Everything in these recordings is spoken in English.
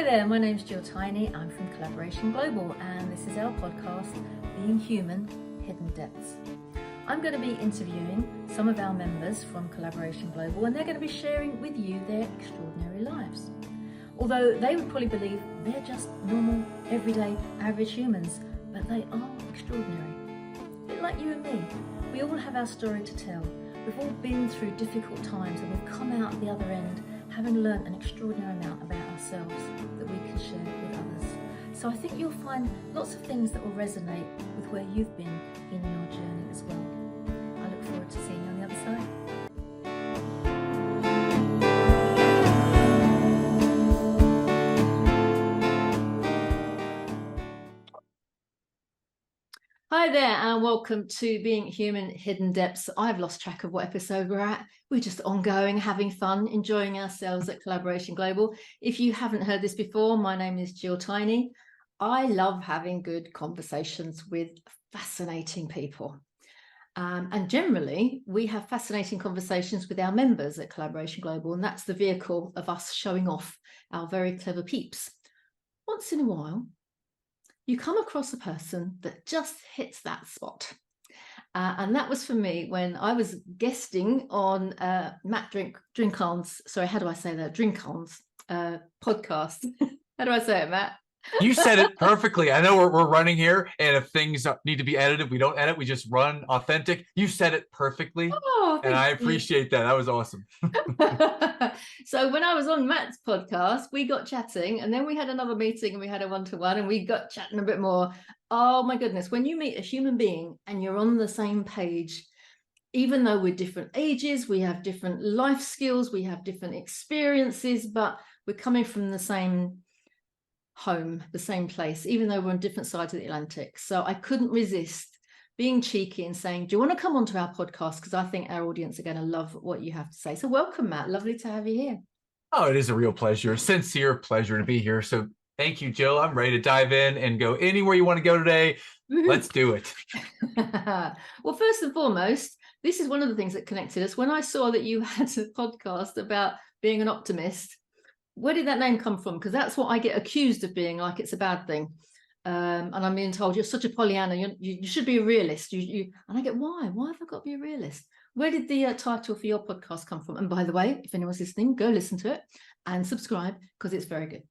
Hi there, my name's Gill Tiney. I'm from Collaboration Global, and this is our podcast, Being Human, Hidden Depths. I'm going to be interviewing some of our members from Collaboration Global, and they're going to be sharing with you their extraordinary lives. Although they would probably believe they're just normal, everyday, average humans, but they are extraordinary. A bit like you and me. We all have our story to tell. We've all been through difficult times, and we've come out the other end having learned an extraordinary amount about ourselves that we can share with others. So I think you'll find lots of things that will resonate with where you've been in your journey as well. I look forward to seeing you on the other side. Hi there, and welcome to Being Human, Hidden Depths. I've lost track of what episode we're at. We're just ongoing, having fun, enjoying ourselves at Collaboration Global. If you haven't heard this before, my name is Gill Tiney. I love having good conversations with fascinating people. And generally, we have fascinating conversations with our members at Collaboration Global, and that's the vehicle of us showing off our very clever peeps. Once in a while, you come across a person that just hits that spot. And that was for me when I was guesting on Matt Drinkhahn's, sorry, how do I say that? Drinkhahn's podcast. How do I say it, Matt? You said it perfectly. I know we're running here, and if things need to be edited, we don't edit. We just run authentic. You said it perfectly, and I appreciate that. That was awesome. So when I was on Matt's podcast, we got chatting, and then we had another meeting, and we had a one-to-one, and we got chatting a bit more. Oh my goodness, when you meet a human being and you're on the same page, even though we're different ages, we have different life skills, we have different experiences, but we're coming from the same home, the same place, even though we're on different sides of the Atlantic. So I couldn't resist being cheeky and saying, do you want to come onto our podcast? Because I think our audience are going to love what you have to say. So welcome, Matt. Lovely to have you here. Oh, it is a real pleasure, a sincere pleasure to be here. So thank you, Jill. I'm ready to dive in and go anywhere you want to go today. Let's do it. Well, first and foremost, this is one of the things that connected us. When I saw that you had a podcast about being an optimist, where did that name come from? Because that's what I get accused of being, like it's a bad thing. And I'm being told you're such a Pollyanna, you should be a realist. And I get, why? Why have I got to be a realist? Where did the title for your podcast come from? And by the way, if anyone's listening, go listen to it and subscribe because it's very good.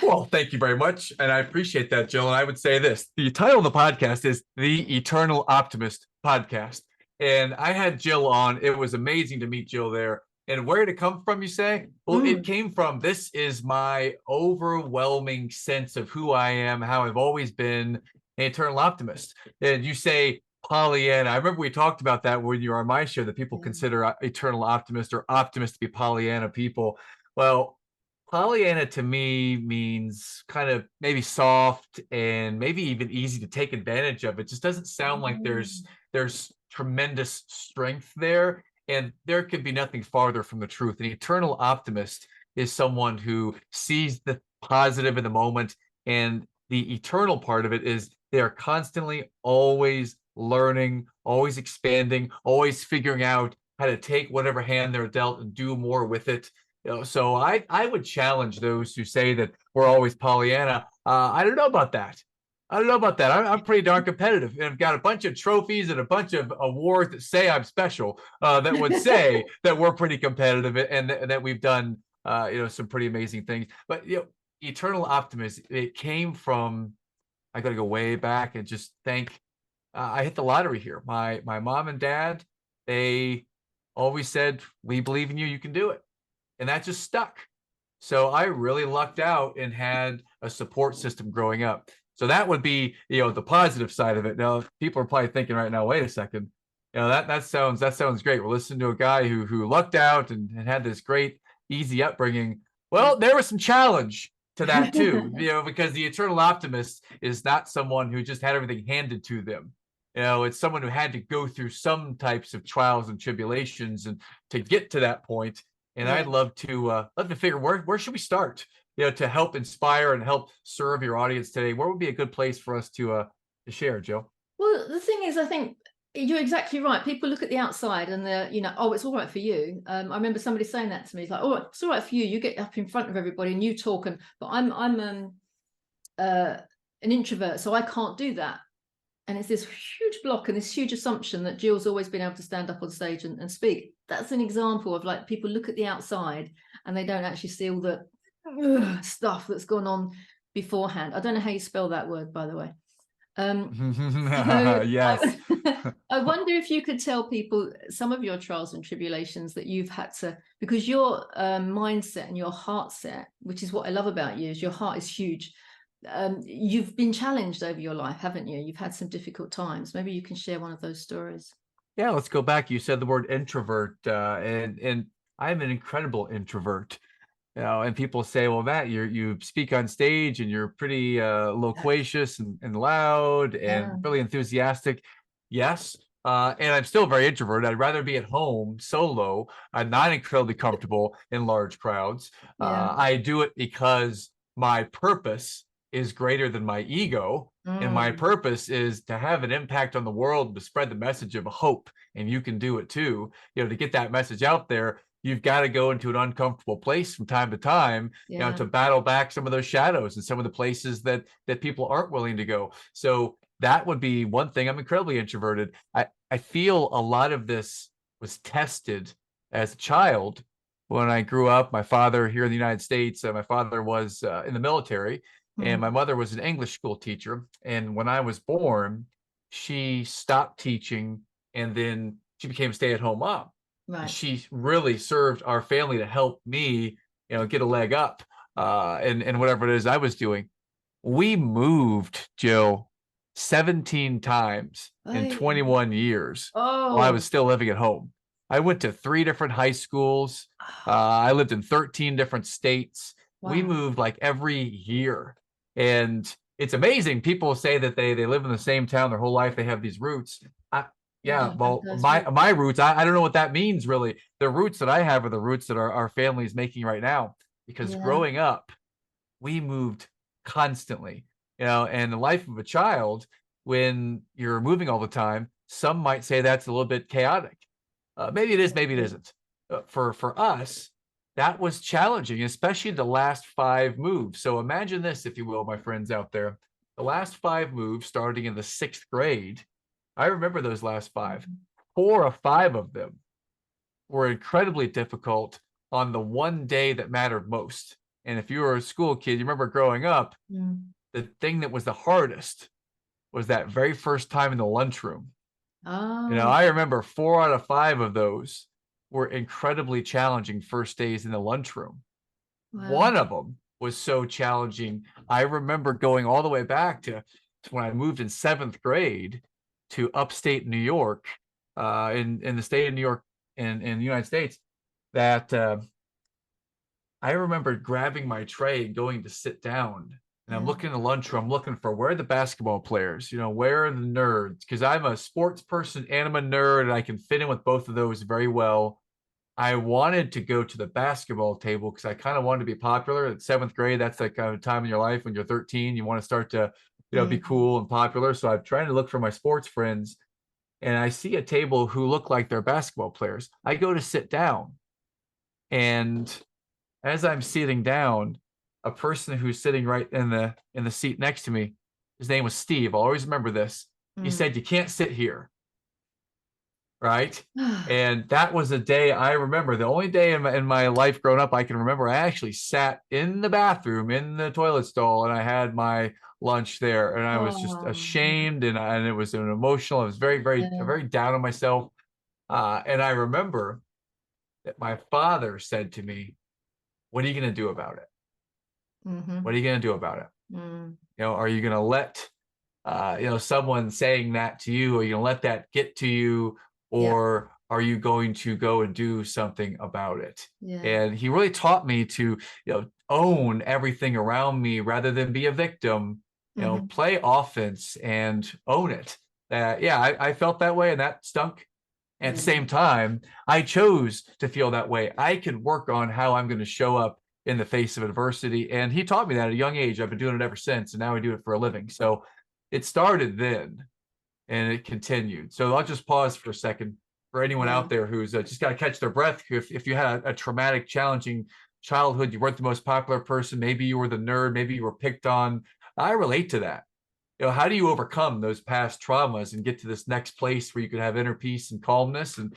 Well, thank you very much. And I appreciate that, Jill. And I would say this, the title of the podcast is The Eternal Optimist Podcast. And I had Jill on. It was amazing to meet Jill there. And where did it come from, you say? Well, it came from, this is my overwhelming sense of who I am, how I've always been an eternal optimist. And you say Pollyanna. I remember we talked about that when you were on my show, that people consider eternal optimist or optimist to be Pollyanna people. Well, Pollyanna to me means kind of maybe soft and maybe even easy to take advantage of. It just doesn't sound like there's tremendous strength there. And there could be nothing farther from the truth. An eternal optimist is someone who sees the positive in the moment. And the eternal part of it is they are constantly always learning, always expanding, always figuring out how to take whatever hand they're dealt and do more with it. So I would challenge those who say that we're always Pollyanna. I don't know about that. I'm pretty darn competitive, and I've got a bunch of trophies and a bunch of awards that say I'm special, that would say that we're pretty competitive and that we've done, some pretty amazing things. But, eternal optimism, it came from, I got to go way back and just thank, I hit the lottery here. My mom and dad, they always said, we believe in you, you can do it. And that just stuck. So I really lucked out and had a support system growing up. So that would be, the positive side of it. Now, people are probably thinking right now, wait a second, that sounds great. We're listening to a guy who lucked out and had this great, easy upbringing. Well, there was some challenge to that too, because the eternal optimist is not someone who just had everything handed to them. It's someone who had to go through some types of trials and tribulations and to get to that point. And I'd love to figure where should we start? To help inspire and help serve your audience today. Where would be a good place for us to share, Joe? Well, the thing is, I think You're exactly right. People look at the outside and they're, oh, it's all right for you. I remember somebody saying that to me. It's like, oh, it's all right for you. You get up in front of everybody and you talk. But I'm an introvert, so I can't do that. And it's this huge block and this huge assumption that Gill's always been able to stand up on stage and speak. That's an example of, like, people look at the outside and they don't actually see all the stuff that's gone on beforehand. I don't know how you spell that word, by the way. Yes. I wonder if you could tell people some of your trials and tribulations that you've had to, because your mindset and your heart set, which is what I love about you, is your heart is huge. You've been challenged over your life, haven't you? You've had some difficult times. Maybe you can share one of those stories. Yeah, let's go back. You said the word introvert, and I'm an incredible introvert. And people say, well, Matt, you speak on stage and you're pretty loquacious and loud and really enthusiastic. Yes. And I'm still very introverted. I'd rather be at home solo. I'm not incredibly comfortable in large crowds. I do it because my purpose is greater than my ego. And my purpose is to have an impact on the world, to spread the message of hope. And you can do it too. To get that message out there, you've got to go into an uncomfortable place from time to time, to battle back some of those shadows and some of the places that people aren't willing to go. So that would be one thing. I'm incredibly introverted. I feel a lot of this was tested as a child. When I grew up, my father here in the United States, my father was in the military, and my mother was an English school teacher. And when I was born, she stopped teaching, and then she became a stay-at-home mom. Right. And she really served our family to help me, get a leg up and whatever it is I was doing. We moved, Jill, 17 times in 21 years while I was still living at home. I went to 3 different high schools. I lived in 13 different states. Wow. We moved like every year. And it's amazing. People say that they live in the same town their whole life. They have these roots. Yeah, well, my roots, I don't know what that means, really. The roots that I have are the roots that our family is making right now. Because growing up, we moved constantly, and the life of a child, when you're moving all the time, some might say that's a little bit chaotic. Maybe it is, maybe it isn't. For us, that was challenging, especially the last 5 moves. So imagine this, if you will, my friends out there. The last 5 moves, starting in the 6th grade, I remember those last 5. 4 or 5 of them were incredibly difficult on the one day that mattered most. And if you were a school kid, you remember growing up, the thing that was the hardest was that very first time in the lunchroom. I remember 4 out of 5 of those were incredibly challenging first days in the lunchroom. Wow. One of them was so challenging. I remember going all the way back to when I moved in 7th grade to upstate New York, in the state of New York in the United States, that I remember grabbing my tray and going to sit down. And I'm looking in the lunchroom, I'm looking for, where are the basketball players? Where are the nerds? Because I'm a sports person and I'm a nerd, and I can fit in with both of those very well. I wanted to go to the basketball table because I kind of wanted to be popular. At 7th grade, that's the kind of time in your life when you're 13, you want to start to, be cool and popular. So I'm trying to look for my sports friends, and I see a table who look like they're basketball players. I go to sit down, and as I'm sitting down, a person who's sitting right in the seat next to me, his name was Steve. I'll always remember this. He said, "You can't sit here." Right. And that was a day I remember, the only day in my life growing up I can remember. I actually sat in the bathroom, in the toilet stall, and I had my lunch there, and I was just ashamed, and it was an emotional. I was very, very, very down on myself. And I remember that my father said to me, "What are you going to do about it? What are you going to do about it? Are you going to let, someone saying that to you, are you going to let that get to you? Or are you going to go and do something about it?" And he really taught me to, own everything around me rather than be a victim, play offense and own it. I felt that way, and that stunk. At the same time, I chose to feel that way. I could work on how I'm going to show up in the face of adversity. And he taught me that at a young age. I've been doing it ever since, and now I do it for a living. So it started then. and it continued. So I'll just pause for a second for anyone out there who's just got to catch their breath. If you had a traumatic, challenging childhood, you weren't the most popular person, maybe you were the nerd, maybe you were picked on. I relate to that. How do you overcome those past traumas and get to this next place where you can have inner peace and calmness and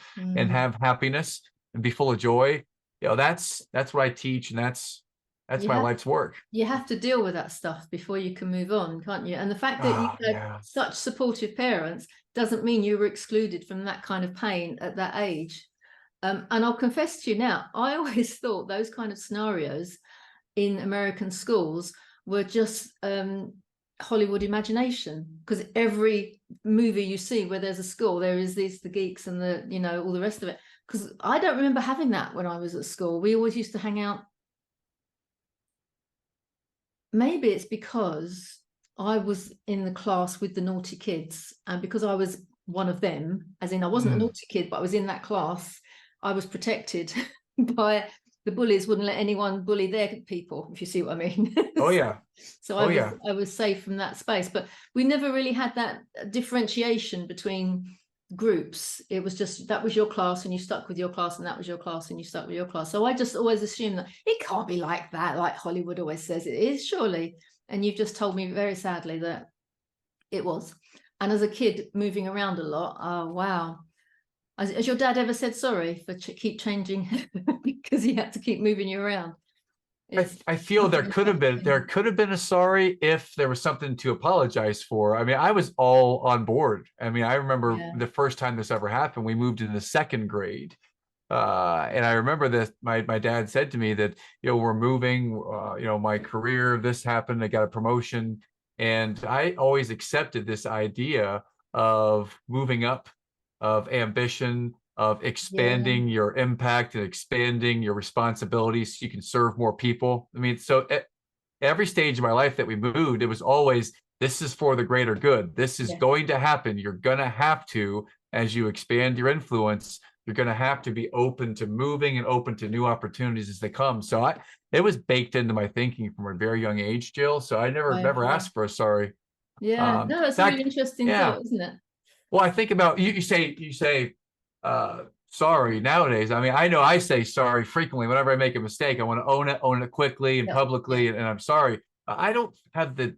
have happiness and be full of joy? That's what I teach, and that's my life's work. You have to deal with that stuff before you can move on, can't you? And the fact that you had such supportive parents doesn't mean you were excluded from that kind of pain at that age. And I'll confess to you now, I always thought those kind of scenarios in American schools were just Hollywood imagination, because every movie you see where there's a school, there is the geeks and the, all the rest of it. Because I don't remember having that when I was at school. We always used to hang out. Maybe it's because I was in the class with the naughty kids, and because I was one of them, as in I wasn't a naughty kid, but I was in that class, I was protected by the bullies. Wouldn't let anyone bully their people, if you see what I mean. Oh yeah. So I was safe from that space, but we never really had that differentiation between groups. It was just, that was your class and you stuck with your class, and that was your class and you stuck with your class. So I just always assumed that it can't be like that, like Hollywood always says it is, surely. And you've just told me very sadly that it was. And as a kid moving around a lot, oh wow. Has your dad ever said sorry for keep changing because he had to keep moving you around? I feel there could have been a sorry if there was something to apologize for. I mean, I was all on board. I mean, I remember the first time this ever happened, we moved in the second grade. And I remember that my dad said to me that, we're moving, my career, this happened, I got a promotion. And I always accepted this idea of moving up, of ambition, of expanding your impact and expanding your responsibilities so you can serve more people. I mean, so at every stage of my life that we moved, it was always, this is for the greater good. This is going to happen. You're going to have to, as you expand your influence, you're going to have to be open to moving and open to new opportunities as they come. So it was baked into my thinking from a very young age, Jill. So I never asked for a sorry. Yeah, no, that's a really interesting thought, isn't it? Well, I think about you say sorry nowadays. I mean, I know I say sorry frequently whenever I make a mistake. I want to own it quickly and publicly, and I'm sorry. I don't have the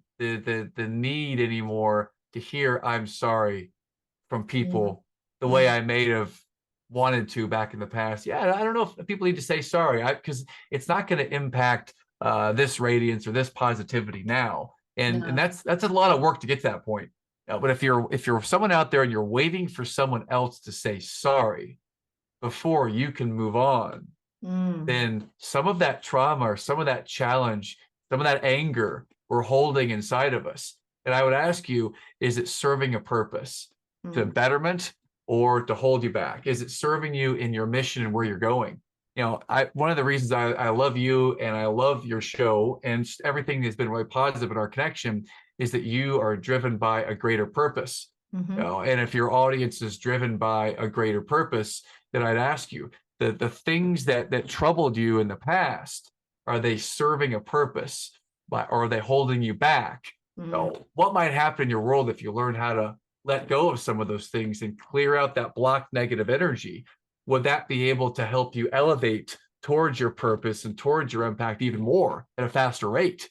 need anymore to hear I'm sorry from people the way I may have wanted to back in the past. Yeah, I don't know if people need to say sorry, because it's not going to impact this radiance or this positivity now, and that's a lot of work to get to that point. But if you're someone out there and you're waiting for someone else to say sorry before you can move on, then some of that trauma or some of that challenge, some of that anger we're holding inside of us. And I would ask you, is it serving a purpose to betterment or to hold you back? Is it serving you in your mission and where you're going? One of the reasons I love you and I love your show and everything that's been really positive in our connection is that you are driven by a greater purpose. And if your audience is driven by a greater purpose, then I'd ask you, the things that troubled you in the past, are they serving a purpose, or are they holding you back? What might happen in your world if you learn how to let go of some of those things and clear out that blocked negative energy? Would that be able to help you elevate towards your purpose and towards your impact even more at a faster rate?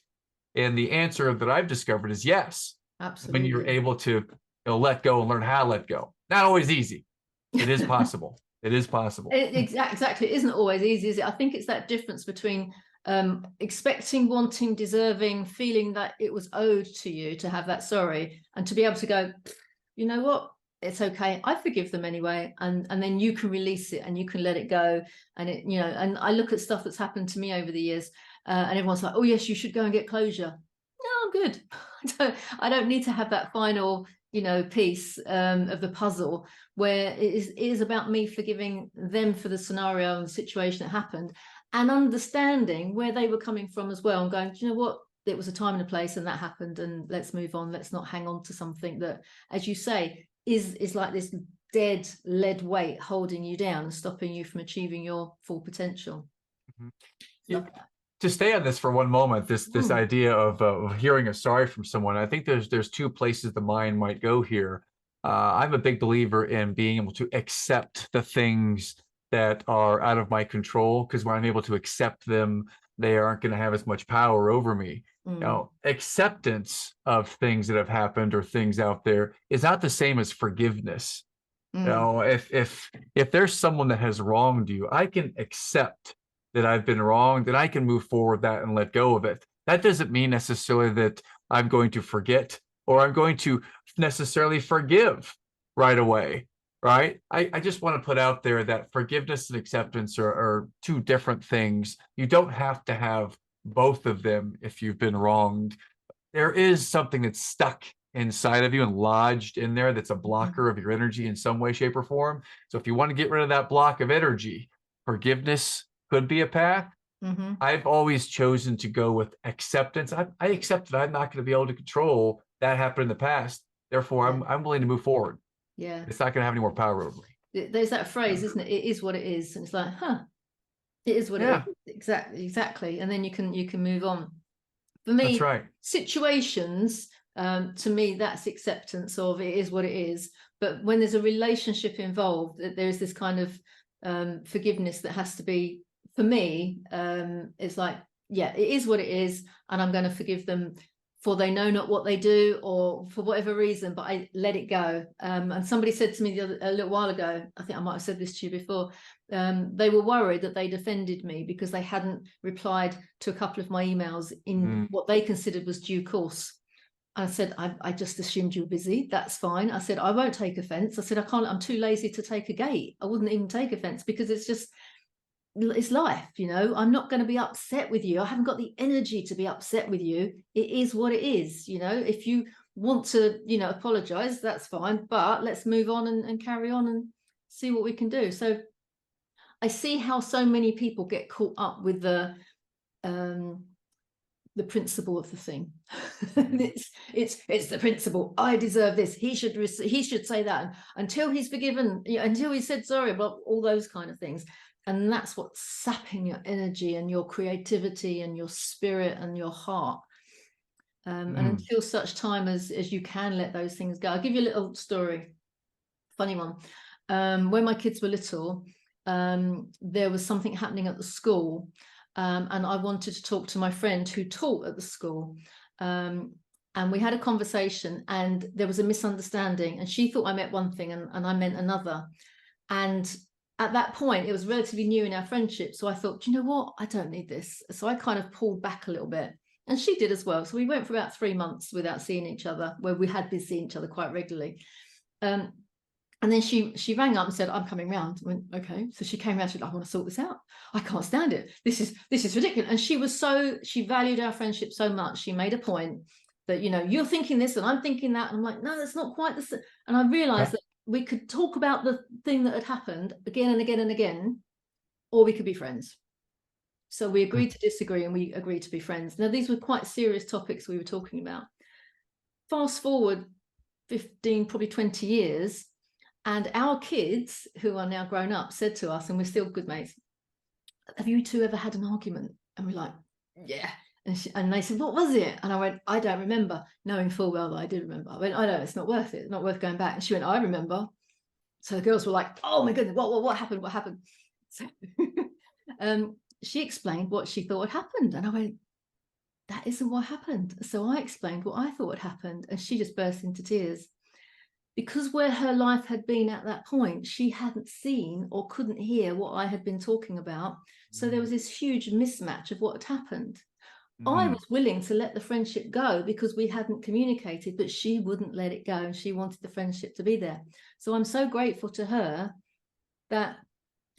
And the answer that I've discovered is yes. Absolutely. When you're able to let go and learn how to let go. Not always easy. It is possible. It is possible. Exactly. It isn't always easy, is it? I think it's that difference between expecting, wanting, deserving, feeling that it was owed to you to have that sorry, and to be able to go, you know what? It's okay. I forgive them anyway. And then you can release it and you can let it go. And and I look at stuff that's happened to me over the years. And everyone's like, oh, yes, you should go and get closure. No, I'm good. I don't need to have that final, piece of the puzzle where it is about me forgiving them for the scenario and the situation that happened, and understanding where they were coming from as well, and going, do you know what? It was a time and a place and that happened, and let's move on. Let's not hang on to something that, as you say, is like this dead lead weight holding you down and stopping you from achieving your full potential. To stay on this for one moment, this idea of hearing a sorry from someone, I think there's two places the mind might go here. I'm a big believer in being able to accept the things that are out of my control, because when I'm able to accept them, they aren't going to have as much power over me. Mm, Acceptance of things that have happened or things out there is not the same as forgiveness. mm, If there's someone that has wronged you, I can accept that I've been wronged, that I can move forward that and let go of it. That doesn't mean necessarily that I'm going to forget or I'm going to necessarily forgive right away. Right. I just want to put out there that forgiveness and acceptance are two different things. You don't have to have both of them if you've been wronged. There is something that's stuck inside of you and lodged in there that's a blocker of your energy in some way, shape, or form. So if you want to get rid of that block of energy, forgiveness could be a path. mm-hmm. I've always chosen to go with acceptance. I accept that I'm not going to be able to control that happened in the past. Therefore, Yeah, I'm willing to move forward. yeah. It's not going to have any more power over me. There's that phrase, isn't it? It is what it is, and it's like, it is what it Yeah, is. Exactly. And then you can move on. For that's me, right. situations, to me, that's acceptance of it is what it is. But when there's a relationship involved, there's this kind of forgiveness that has to be, for me, it's like, yeah, it is what it is, and I'm going to forgive them for they know not what they do, or for whatever reason, but I let it go. And somebody said to me a little while ago, I think I might have said this to you before, they were worried that they'd offended me because they hadn't replied to a couple of my emails in what they considered was due course. I said, I just assumed you were busy. That's fine. I said, I won't take offense. I said, I'm too lazy to take a gate. I wouldn't even take offense because it's life, I'm not going to be upset with you. I haven't got the energy to be upset with you. It is what it is. If you want to, apologize, that's fine, but let's move on and carry on and see what we can do. So I see how so many people get caught up with the principle of the thing. it's the principle. I deserve this. He should say that, and until he's forgiven, until he said sorry, but all those kind of things. And that's what's sapping your energy and your creativity and your spirit and your heart. And until such time as you can let those things go. I'll give you a little story, funny one. When my kids were little, there was something happening at the school, and I wanted to talk to my friend who taught at the school. And we had a conversation, and there was a misunderstanding, and she thought I meant one thing and I meant another. And at that point, it was relatively new in our friendship. So I thought, you know what? I don't need this. So I kind of pulled back a little bit. And she did as well. So we went for about 3 months without seeing each other, where we had been seeing each other quite regularly. And then she rang up and said, I'm coming round. I went, okay. So she came round, she said, I want to sort this out. I can't stand it. This is ridiculous. And she valued our friendship so much. She made a point that, you're thinking this and I'm thinking that. And I'm like, no, that's not quite the same. And I realized that we could talk about the thing that had happened again and again and again, or we could be friends. So we agreed to disagree, and we agreed to be friends. Now, these were quite serious topics we were talking about. Fast forward 15, probably 20 years, and our kids, who are now grown up, said to us, and we're still good mates, have you two ever had an argument? And we're like, yeah. And they said, what was it? And I went, I don't remember, knowing full well that I did remember. I went, I don't, it's not worth it. It's not worth going back. And she went, I remember. So the girls were like, oh my goodness, what happened? What happened? So she explained what she thought had happened. And I went, that isn't what happened. So I explained what I thought had happened. And she just burst into tears. Because where her life had been at that point, she hadn't seen or couldn't hear what I had been talking about. So there was this huge mismatch of what had happened. I was willing to let the friendship go because we hadn't communicated, but she wouldn't let it go, and she wanted the friendship to be there. So I'm so grateful to her that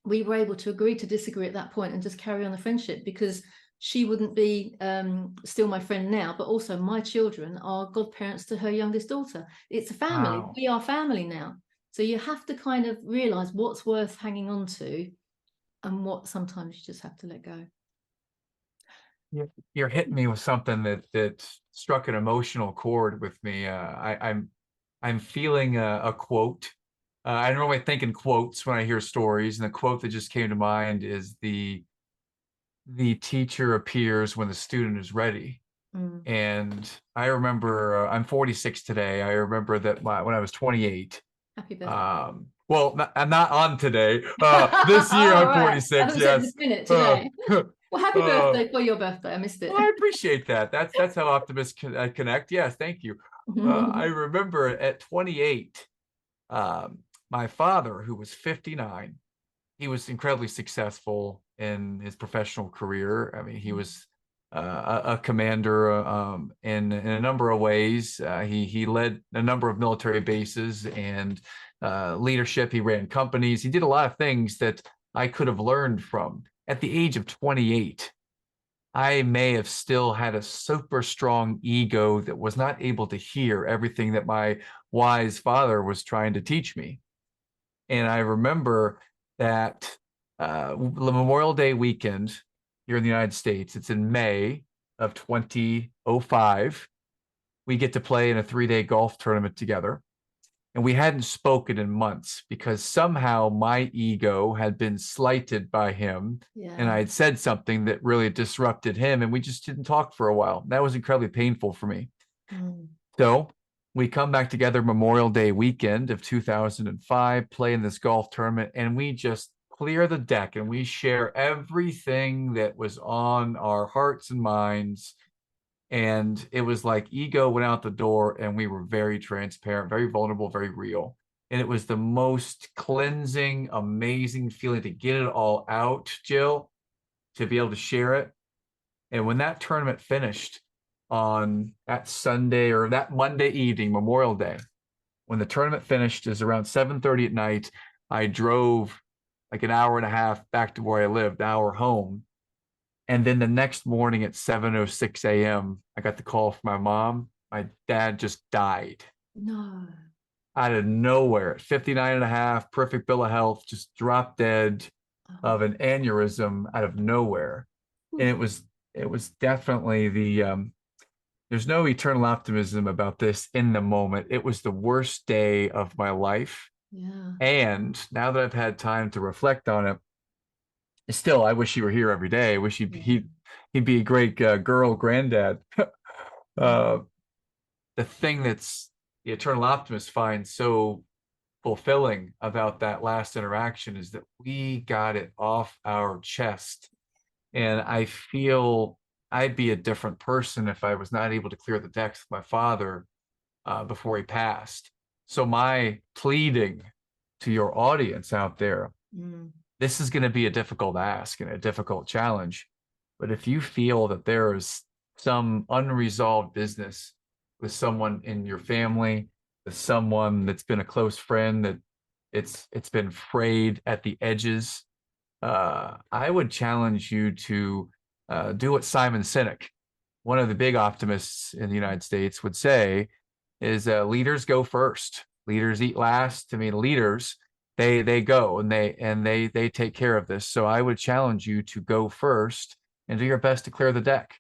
we were able to agree to disagree at that point and just carry on the friendship, because she wouldn't be still my friend now, but also my children are godparents to her youngest daughter. It's a family. Wow. We are family now. So you have to kind of realize what's worth hanging on to and what sometimes you just have to let go. You're hitting me with something that struck an emotional chord with me. I'm feeling a quote. I normally think in quotes when I hear stories, and the quote that just came to mind is the teacher appears when the student is ready. Mm. And I remember, I'm 46 today. I remember that when I was 28. Happy birthday. Well, I'm not on today. This year All I'm right. I thought 46. you said this Yes. minute Uh, today. Well, happy uh, birthday for your birthday. I missed it. well, I appreciate that. That's how optimists connect. Yes, thank you. I remember at 28, um, my father, who was 59, he was incredibly successful in his professional career. I mean, he was a commander in a number of ways. He led a number of military bases and leadership. He ran companies. He did a lot of things that I could have learned from. At the age of 28, I may have still had a super strong ego that was not able to hear everything that my wise father was trying to teach me. And I remember that the Memorial Day weekend here in the United States, it's in May of 2005. We get to play in a 3-day golf tournament together. And we hadn't spoken in months because somehow my ego had been slighted by him. And Yeah. I had said something that really disrupted him. And we just didn't talk for a while. That was incredibly painful for me. Mm. So we come back together Memorial Day weekend of 2005, play in this golf tournament, and we just clear the deck and we share everything that was on our hearts and minds. And it was like ego went out the door and we were very transparent, very vulnerable, very real. And it was the most cleansing, amazing feeling to get it all out, Jill, to be able to share it. And when that tournament finished on that Sunday or that Monday evening, Memorial Day, when the tournament finished is around 7:30 at night, I drove like an hour and a half back to where I lived, an hour home. And then the next morning at 7:06 a.m., I got the call from my mom. My dad just died No. out of nowhere at 59 and a half, perfect bill of health, just dropped dead Oh. of an aneurysm out of nowhere. And it was definitely there's no eternal optimism about this in the moment. It was the worst day of my life. Yeah. And now that I've had time to reflect on it, still, I wish he were here every day. I wish he'd Yeah. he'd be a great girl granddad. Mm. uh, the thing that's the eternal optimist finds so fulfilling about that last interaction is that we got it off our chest. And I feel I'd be a different person if I was not able to clear the decks with my father before he passed. So my pleading to your audience out there, Mm. this is going to be a difficult ask and a difficult challenge. But if you feel that there is some unresolved business with someone in your family, with someone that's been a close friend, that it's been frayed at the edges, I would challenge you to do what Simon Sinek, one of the big optimists in the United States, would say is leaders go first. Leaders eat last. I mean, leaders they go and they take care of this. So I would challenge you to go first and do your best to clear the deck,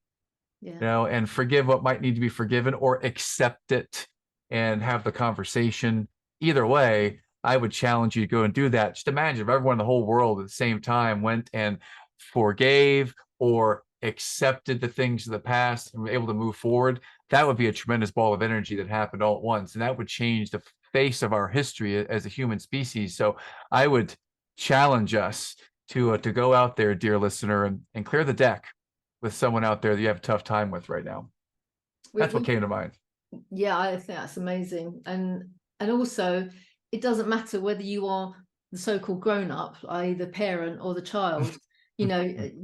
Yeah. and forgive what might need to be forgiven or accept it and have the conversation. Either way, I would challenge you to go and do that. Just imagine if everyone in the whole world at the same time went and forgave or accepted the things of the past and were able to move forward. That would be a tremendous ball of energy that happened all at once. And that would change the face of our history as a human species. So I would challenge us to go out there, dear listener, and clear the deck with someone out there that you have a tough time with right now. That's what came to mind. Yeah, I think that's amazing. And also, it doesn't matter whether you are the so-called grown-up, i.e. the parent or the child,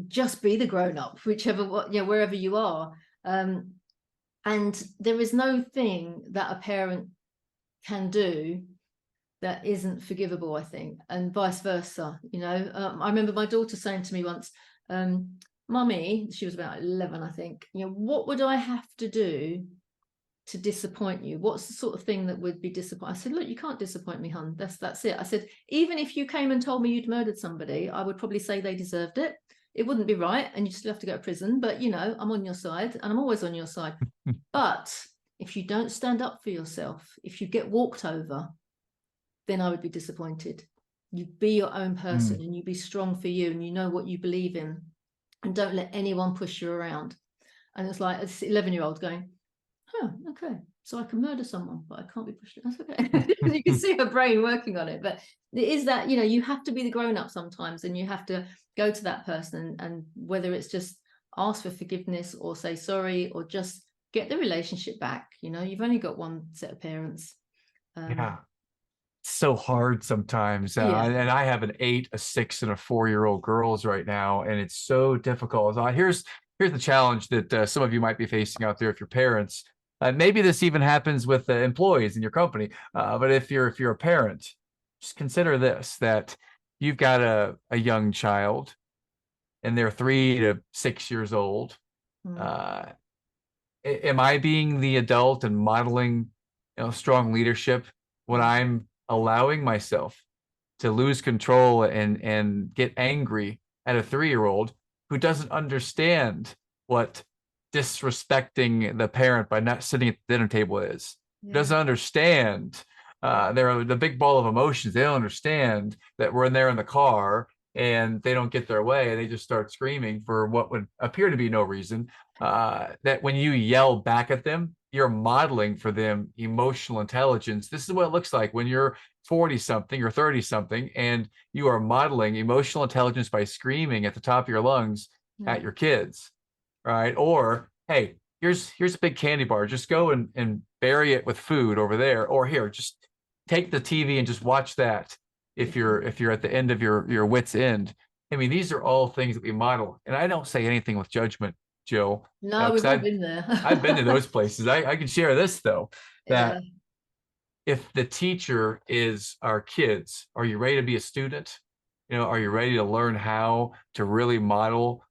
just be the grown-up, wherever you are. And there is no thing that a parent can do that isn't forgivable, I think, and vice versa. I remember my daughter saying to me once, Mummy, she was about 11, I think, what would I have to do to disappoint you? What's the sort of thing that would be disappointing? I said, look, you can't disappoint me, hun. That's it. I said, even if you came and told me you'd murdered somebody, I would probably say they deserved it. It wouldn't be right, and you'd still have to go to prison, but I'm on your side, and I'm always on your side. But if you don't stand up for yourself, if you get walked over, then I would be disappointed. You be your own person and you be strong for you, and you know what you believe in, and don't let anyone push you around. And it's like this 11-year-old going, oh, okay, so I can murder someone, but I can't be pushed. That's okay. You can see her brain working on it. But it is that, you have to be the grown-up sometimes, and you have to go to that person, and whether it's just ask for forgiveness or say sorry or just get the relationship back. You've only got one set of parents. Yeah. So hard sometimes. Yeah. And I have an 8, a 6, and a 4-year-old girls right now, and it's so difficult. Here's the challenge that some of you might be facing out there if you're parents. Maybe this even happens with employees in your company. But if you're a parent, just consider this: that you've got a young child, and they're 3 to 6 years old. Am I being the adult and modeling, strong leadership when I'm allowing myself to lose control and get angry at a 3-year-old who doesn't understand what disrespecting the parent by not sitting at the dinner table is? Doesn't understand. They're the big ball of emotions. They don't understand that when they're in the car and they don't get their way, they just start screaming for what would appear to be no reason. That when you yell back at them, you're modeling for them emotional intelligence. This is what it looks like when you're 40 something or 30 something, and you are modeling emotional intelligence by screaming at the top of your lungs at your kids, right? Or, hey, here's a big candy bar. Just go and bury it with food over there. Or here, just take the TV and just watch that if you're at the end of your wit's end. I mean, these are all things that we model. And I don't say anything with judgment, Jill. No, we've all been there. I've been to those places. I can share this, though, that Yeah. if the teacher is our kids, are you ready to be a student? Are you ready to learn how to really model,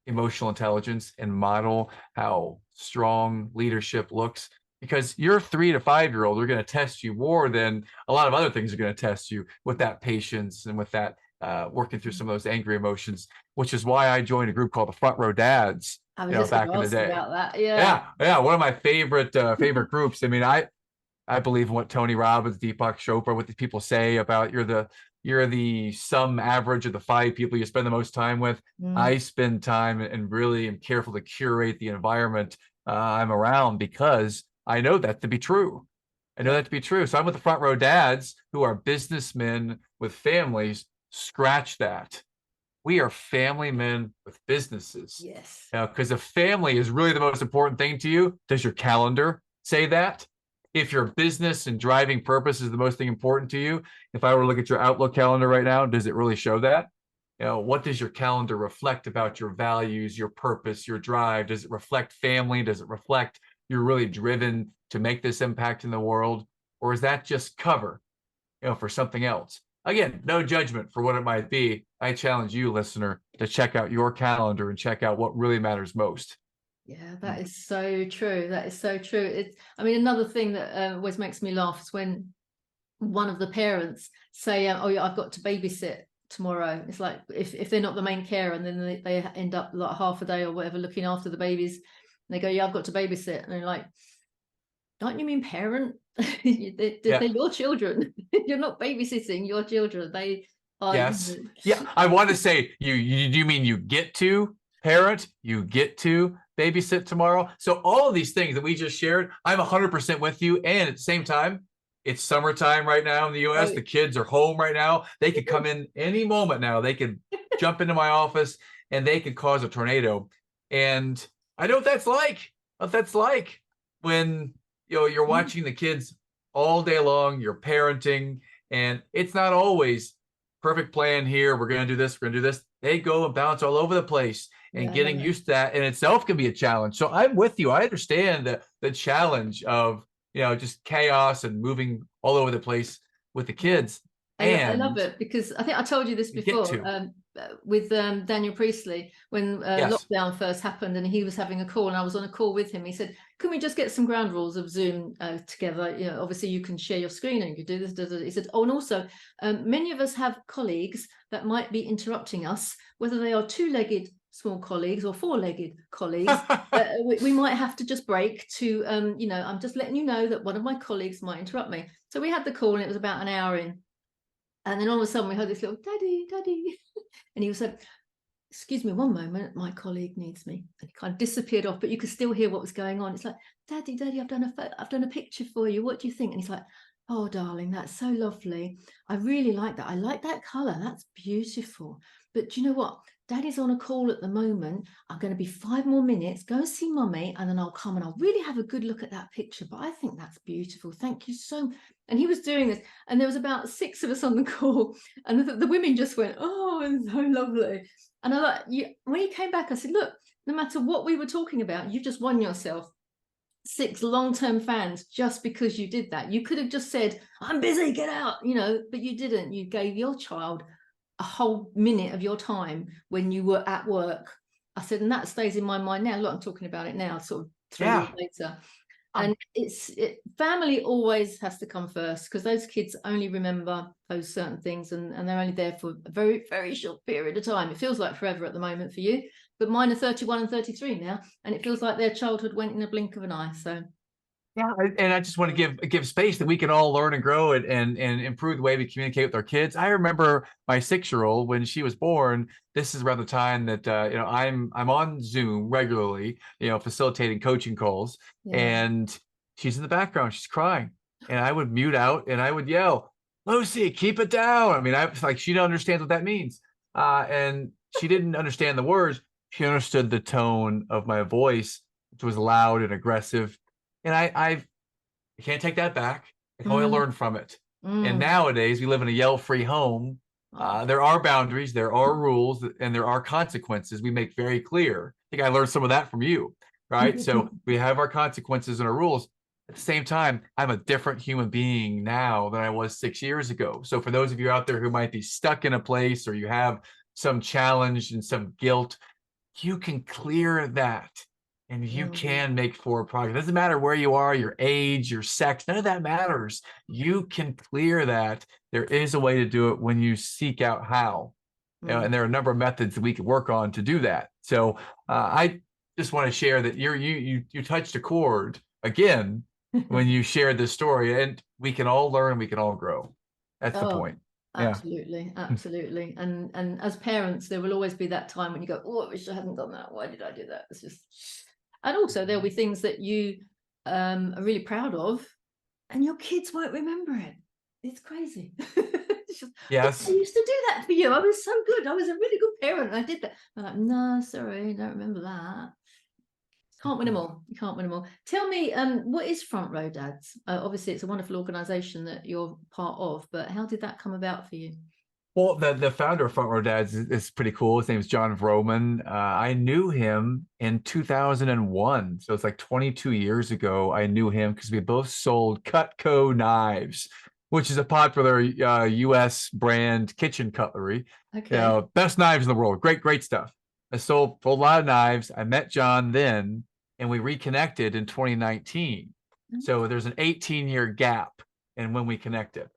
emotional intelligence and model how strong leadership looks? Because your 3 to 5-year-old are going to test you more than a lot of other things are going to test you with that patience and with that working through some of those angry emotions, which is why I joined a group called the Front Row Dads. I was just Back in the ask day. about that. Yeah. Yeah. One of my favorite groups. I mean, I believe in what Tony Robbins, Deepak Chopra, what the people say about you're the sum average of the 5 people you spend the most time with. I spend time and really am careful to curate the environment I'm around, because I know that to be true. So I'm with the Front Row Dads, who are businessmen with families. Scratch that. We are family men with businesses. Yes. Because if family is really the most important thing to you, does your calendar say that? If your business and driving purpose is the most thing important to you, if I were to look at your Outlook calendar right now, does it really show that? What does your calendar reflect about your values, your purpose, your drive? Does it reflect family? Does it reflect you're really driven to make this impact in the world? Or is that just cover, for something else? Again, no judgment for what it might be. I challenge you, listener, to check out your calendar and check out what really matters most. Yeah, that is so true. That is so true. Another thing that always makes me laugh is when one of the parents say, oh yeah, I've got to babysit tomorrow. It's like if they're not the main carer, and then they end up like half a day or whatever looking after the babies, and they go, yeah, I've got to babysit. And they're like, don't you mean parent? They're your children. You're not babysitting your children. They are. Yes. Yeah. I want to say you mean you get to parent, you get to babysit tomorrow. So all of these things that we just shared, I'm 100% with you. And at the same time, it's summertime right now in the US. The kids are home right now. They could come in any moment now. They could jump into my office and they could cause a tornado. And I know what that's like. What that's like when you're watching the kids all day long, you're parenting, and it's not always perfect plan here. We're going to do this. We're going to do this. They go and bounce all over the place, and getting used to that in itself can be a challenge. So I'm with you. I understand the challenge of, just chaos and moving all over the place with the kids. I love it, because I think I told you this before with Daniel Priestley, when lockdown first happened and he was having a call and I was on a call with him. He said, can we just get some ground rules of Zoom together? Obviously you can share your screen and you can do this. He said, oh, and also many of us have colleagues that might be interrupting us, whether they are 2-legged small colleagues or 4-legged colleagues. We might have to just break to, I'm just letting you know that one of my colleagues might interrupt me. So we had the call and it was about an hour in. And then all of a sudden we heard this little daddy, and he was like, excuse me one moment, my colleague needs me. And he kind of disappeared off, but you could still hear what was going on. It's like, Daddy, I've done a picture for you. What do you think? And he's like, oh, darling, that's so lovely. I really like that. I like that color. That's beautiful. But do you know what? Daddy's on a call at the moment. I'm going to be 5 more minutes. Go and see Mummy, and then I'll come and I'll really have a good look at that picture. But I think that's beautiful. Thank you so much. And he was doing this, and there was about 6 of us on the call, and the women just went, oh, it's so lovely. And I like you. When he came back, I said, look, no matter what we were talking about, you just won yourself 6 long-term fans just because you did that. You could have just said, I'm busy, get out, but you didn't. You gave your child a whole minute of your time when you were at work. I said, and that stays in my mind now. Look, I'm talking about it now, sort of 3 years later. And family always has to come first, because those kids only remember those certain things, and they're only there for a very, very short period of time. It feels like forever at the moment for you, but mine are 31 and 33 now, and it feels like their childhood went in a blink of an eye. So yeah, and I just want to give space that we can all learn and grow and improve the way we communicate with our kids. I remember my 6-year-old, when she was born. This is around the time that I'm on Zoom regularly, facilitating coaching calls, and she's in the background, she's crying, and I would mute out and I would yell, Lucy, keep it down. I mean, I was like, she understands what that means, and she didn't understand the words. She understood the tone of my voice, which was loud and aggressive. And I can't take that back. I can only learn from it. And nowadays, we live in a yell-free home. There are boundaries, there are rules, and there are consequences we make very clear. I think I learned some of that from you, right? So we have our consequences and our rules. At the same time, I'm a different human being now than I was 6 years ago. So for those of you out there who might be stuck in a place, or you have some challenge and some guilt, you can clear that. And you can make forward progress. It doesn't matter where you are, your age, your sex, none of that matters. You can clear that. There is a way to do it when you seek out how. And there are a number of methods that we can work on to do that. So I just want to share that you touched a chord again when you shared this story, and we can all learn, we can all grow. That's the point. Absolutely, absolutely. And as parents, there will always be that time when you go, oh, I wish I hadn't done that. Why did I do that? It's just. And also there'll be things that you are really proud of, and your kids won't remember it. It's crazy. It's just, yes. I used to do that for you. I was so good. I was a really good parent. I did that. I'm like, no, sorry, I don't remember that. Can't win them all. You can't win them all. Tell me, what is Front Row Dads? Obviously, it's a wonderful organization that you're part of, but how did that come about for you? Well, the founder of Front Row Dads is pretty cool. His name is John Vroman. I knew him in 2001. So it's like 22 years ago. I knew him because we both sold Cutco knives, which is a popular U.S. brand kitchen cutlery. Okay. Best knives in the world. Great stuff. I sold a lot of knives. I met John then, and we reconnected in 2019. So there's an 18-year gap in when we connected.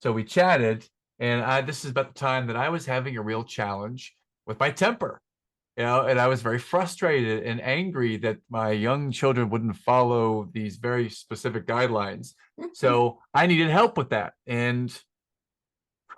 So we chatted. And this is about the time that I was having a real challenge with my temper, and I was very frustrated and angry that my young children wouldn't follow these very specific guidelines. So I needed help with that. And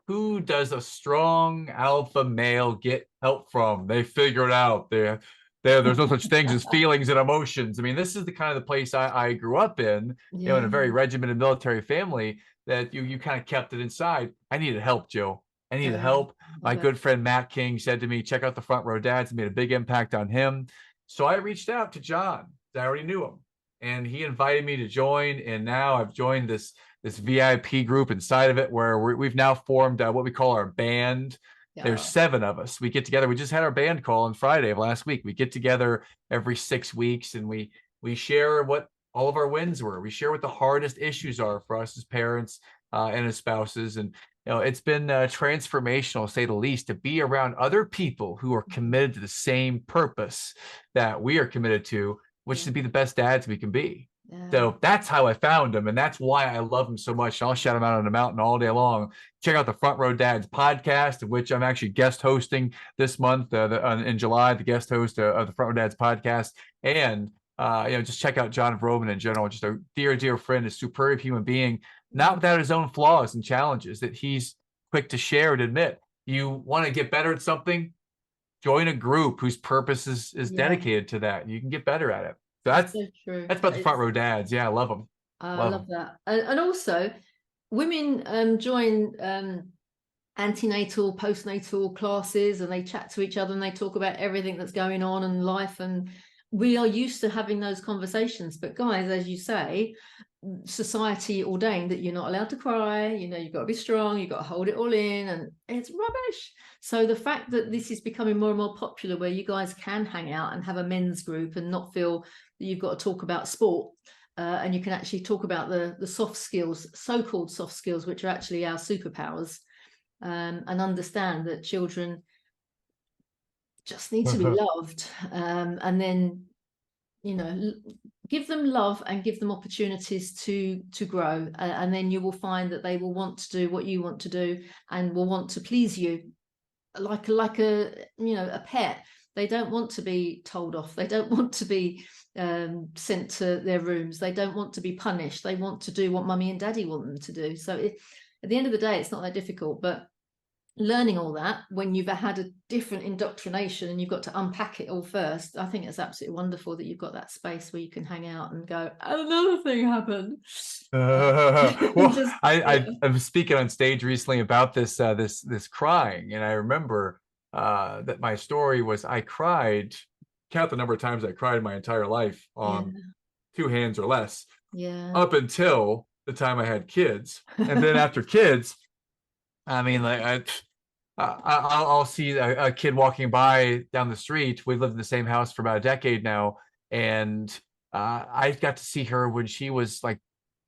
who does a strong alpha male get help from? They figure it out. There's no such things as feelings and emotions. I mean, this is the kind of the place I grew up in, in a very regimented military family, that you kind of kept it inside. I needed help, Jill. I needed help. My good friend Matt King said to me, check out the Front Row Dads. It made a big impact on him. So I reached out to John. I already knew him, and he invited me to join. And now I've joined this VIP group inside of it, where we've now formed what we call our band. There's 7 of us. We get together. We just had our band call on Friday of last week. We get together every 6 weeks, and we share what all of our wins were. We share what the hardest issues are for us as parents and as spouses. And it's been transformational, to say the least, to be around other people who are committed to the same purpose that we are committed to, which is to be the best dads we can be. So that's how I found him, and that's why I love him so much. I'll shout him out on the mountain all day long. Check out the Front Row Dads podcast, of which I'm actually guest hosting this month in July, the guest host of the Front Row Dads podcast. And just check out John Vroman in general. Just a dear friend, a superb human being, not without his own flaws and challenges that he's quick to share and admit. You want to get better at something? join a group whose purpose is Yeah, dedicated to that. You can get better at it. So that's so true. that's about the front row dads. Yeah, I love them. I love that. And also, women join antenatal, postnatal classes, and they chat to each other and they talk about everything that's going on in life. And we are used to having those conversations. But guys, as you say, society ordained that you're not allowed to cry. You know, you've got to be strong. You've got to hold it all in, and it's rubbish. So the fact that this is becoming more and more popular, where you guys can hang out and have a men's group and not feel that you've got to talk about sport. And you can actually talk about the soft skills, so-called soft skills, which are actually our superpowers, and understand that children just need to be loved. And then, you know, give them love and give them opportunities to grow. And then you will find that they will want to do what you want to do and will want to please you, like a you know, a pet. They don't want to be told off. They don't want to be sent to their rooms. They don't want to be punished. They want to do what mummy and daddy want them to do. So at the end of the day, it's not that difficult. But learning all that when you've had a different indoctrination and you've got to unpack it all first, I think it's absolutely wonderful that you've got that space where you can hang out and go, another thing happened. Well, I'm speaking on stage recently about this crying, and I remember that my story was I cried, count the number of times I cried in my entire life on 2 hands or less, up until the time I had kids. And then after kids, I mean, like I'll see a kid walking by down the street. We've lived in the same house for about a decade now, and I got to see her when she was like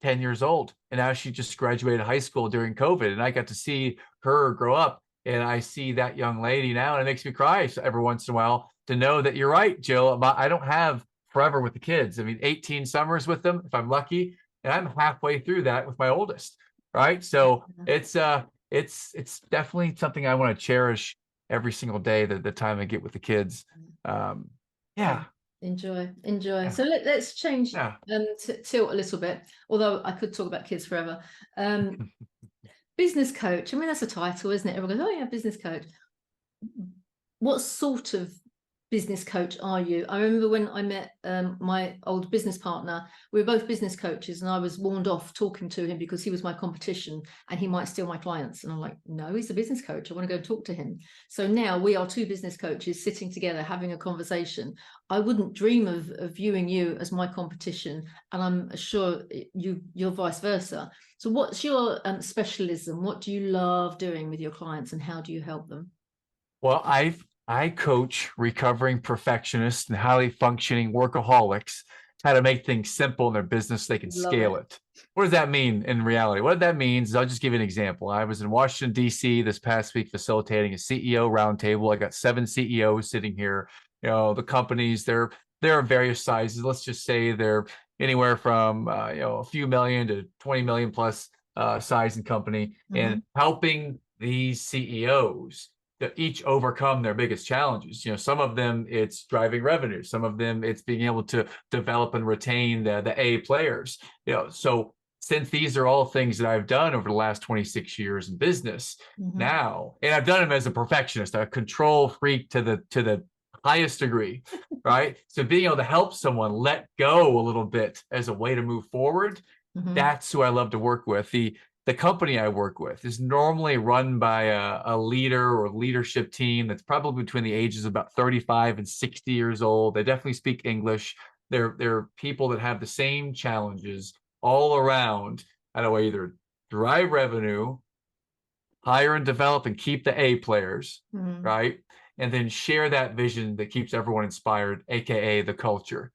10 years old, and now she just graduated high school during COVID, and I got to see her grow up, and I see that young lady now, and it makes me cry every once in a while to know that you're right, Jill. I don't have forever with the kids. I mean, 18 summers with them if I'm lucky, and I'm halfway through that with my oldest, right? So it's definitely something I want to cherish every single day, the time I get with the kids. Enjoy. So let's change tilt a little bit, although I could talk about kids forever. Business coach, I mean, that's a title, isn't it? Everyone goes, oh yeah, business coach. What sort of business coach are you? I remember when I met my old business partner, we were both business coaches, and I was warned off talking to him because he was my competition and he might steal my clients. And I'm like, no, he's a business coach. I want to go talk to him. So now we are 2 business coaches sitting together having a conversation. I wouldn't dream of viewing you as my competition, and I'm sure you're vice versa. So what's your specialism? What do you love doing with your clients, and how do you help them? Well, I coach recovering perfectionists and highly functioning workaholics how to make things simple in their business so they can scale it. What does that mean in reality? What that means is, I'll just give you an example. I was in Washington, D.C. this past week facilitating a CEO roundtable. I got 7 CEOs sitting here. You know, the companies, they're various sizes. Let's just say they're anywhere from a few million to 20 million plus size and company, and helping these CEOs to each overcome their biggest challenges. You know, some of them it's driving revenue, some of them it's being able to develop and retain the A players. You know, so since these are all things that I've done over the last 26 years in business now, and I've done them as a perfectionist, a control freak to the highest degree, right? So being able to help someone let go a little bit as a way to move forward, that's who I love to work with. The company I work with is normally run by a leader or leadership team that's probably between the ages of about 35 and 60 years old. They definitely speak English. They're people that have the same challenges all around. How do I either drive revenue, hire and develop and keep the A players, right? And then share that vision that keeps everyone inspired, AKA the culture,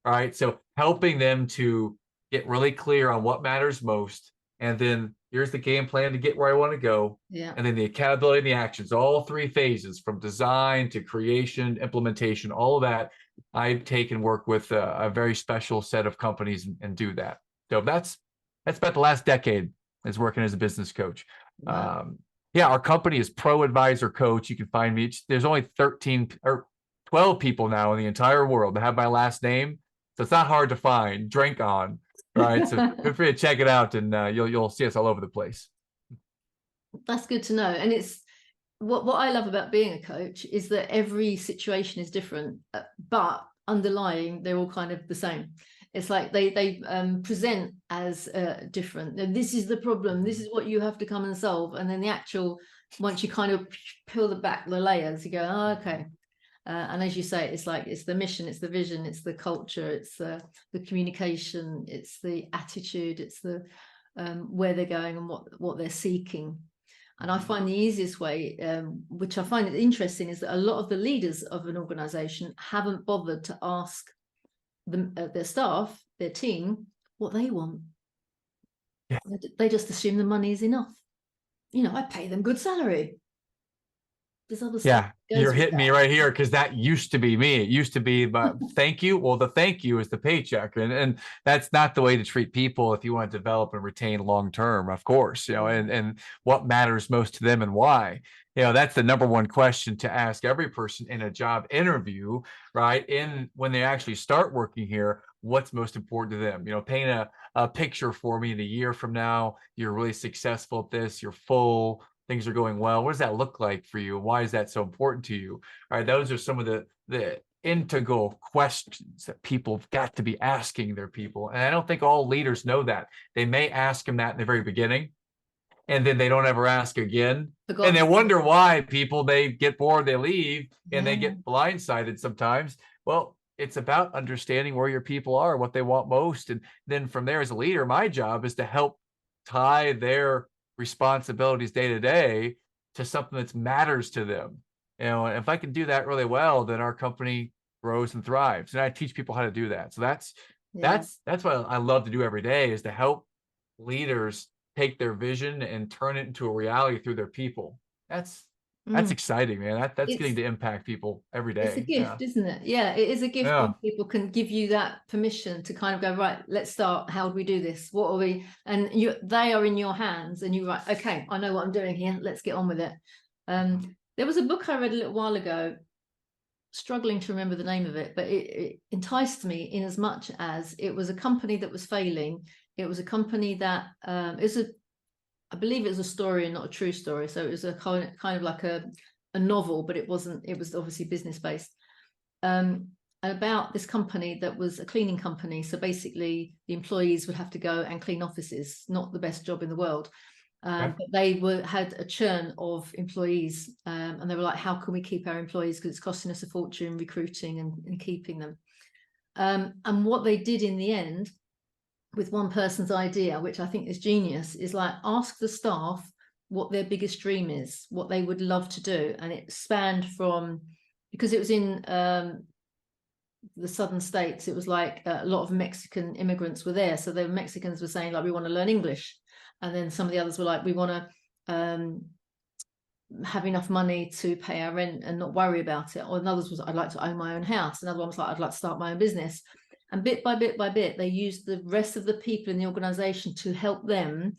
all right? So helping them to get really clear on what matters most, and then here's the game plan to get where I want to go. And then the accountability and the actions, all 3 phases from design to creation, implementation, all of that. I take and work with a very special set of companies and do that. So that's about the last decade is working as a business coach. Wow. Our company is Pro Advisor Coach. You can find me. There's only 13 or 12 people now in the entire world that have my last name. So it's not hard to find. Drinkhahn. Right, so feel free to check it out, and you'll see us all over the place. That's good to know, and what I love about being a coach is that every situation is different, but underlying they're all kind of the same. It's like they present as different. This is the problem. This is what you have to come and solve. And then the actual, once you kind of peel back the layers, you go, oh, okay. And as you say, it's like it's the mission, it's the vision, it's the culture, it's the communication, it's the attitude, it's the where they're going and what they're seeking. And I find the easiest way, which I find it interesting, is that a lot of the leaders of an organization haven't bothered to ask their staff, their team, what they want. Yeah. They just assume the money is enough. You know, I pay them good salary. There's other stuff. Yeah, you're hitting me right here, because that used to be me. It used to be, but thank you. Well, the thank you is the paycheck, and that's not the way to treat people if you want to develop and retain long term, of course. You know, and what matters most to them and why. You know, that's the number one question to ask every person in a job interview, right? When they actually start working here, what's most important to them? You know, paint a picture for me in a year from now. You're really successful at this. You're full. Things are going well. What does that look like for you? Why is that so important to you? All right, those are some of the integral questions that people have got to be asking their people. And I don't think all leaders know that. They may ask them that in the very beginning, and then they don't ever ask again. And they wonder why they get bored, they leave, and they get blindsided sometimes. Well, it's about understanding where your people are, what they want most. And then from there, as a leader, my job is to help tie their responsibilities day to day to something that matters to them. You know, and if I can do that really well, then our company grows and thrives. And I teach people how to do that. So that's what I love to do every day, is to help leaders take their vision and turn it into a reality through their people. That's exciting, man. That's getting to impact people every day. It's a gift, isn't it? Yeah, it is a gift when people can give you that permission to kind of go, right, let's start. How do we do this? What are we? And they are in your hands, and you're like, okay, I know what I'm doing here. Let's get on with it. There was a book I read a little while ago, struggling to remember the name of it, but it enticed me in as much as it was a company that was failing. It was a company that I believe it was a story and not a true story. So it was a kind of like a novel, but it wasn't. It was obviously business based. About this company that was a cleaning company. So basically, the employees would have to go and clean offices. Not the best job in the world. But they had a churn of employees, and they were like, how can we keep our employees, because it's costing us a fortune recruiting and keeping them. And what they did in the end, with one person's idea, which I think is genius, is like, ask the staff what their biggest dream is, what they would love to do. And it spanned from, because it was in the southern states, it was like a lot of Mexican immigrants were there. So the Mexicans were saying, like, we want to learn English. And then some of the others were like, we want to have enough money to pay our rent and not worry about it. Or another was, I'd like to own my own house. Another one was like, I'd like to start my own business. And bit by bit by bit, they used the rest of the people in the organization to help them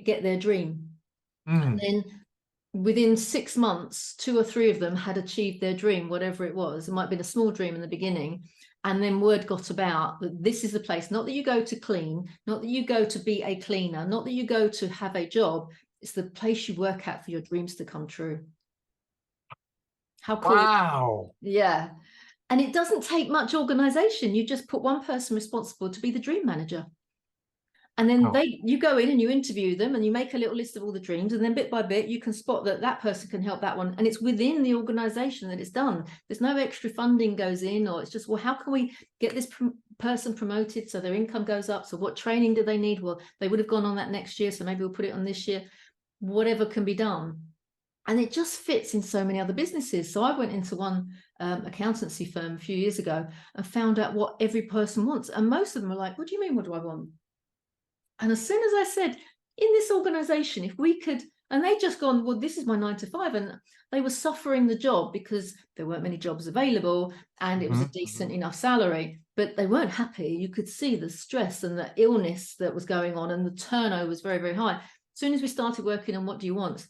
get their dream. And then within 6 months, 2 or 3 of them had achieved their dream, whatever it was. It might have been a small dream in the beginning. And then word got about that this is the place, not that you go to clean, not that you go to be a cleaner, not that you go to have a job. It's the place you work at for your dreams to come true. How cool. Wow. Yeah. And it doesn't take much organization. You just put one person responsible to be the dream manager. And then you go in and you interview them and you make a little list of all the dreams. And then bit by bit, you can spot that person can help that one. And it's within the organization that it's done. There's no extra funding goes in, or it's just, well, how can we get this person promoted so their income goes up? So what training do they need? Well, they would have gone on that next year. So maybe we'll put it on this year. Whatever can be done. And it just fits in so many other businesses. So I went into one accountancy firm a few years ago and found out what every person wants. And most of them are like, what do you mean, what do I want? And as soon as I said, in this organization, if we could, and they just gone, well, this is my 9 to 5. And they were suffering the job because there weren't many jobs available and it was a decent enough salary, but they weren't happy. You could see the stress and the illness that was going on, and the turnover was very, very high. As soon as we started working on what do you want?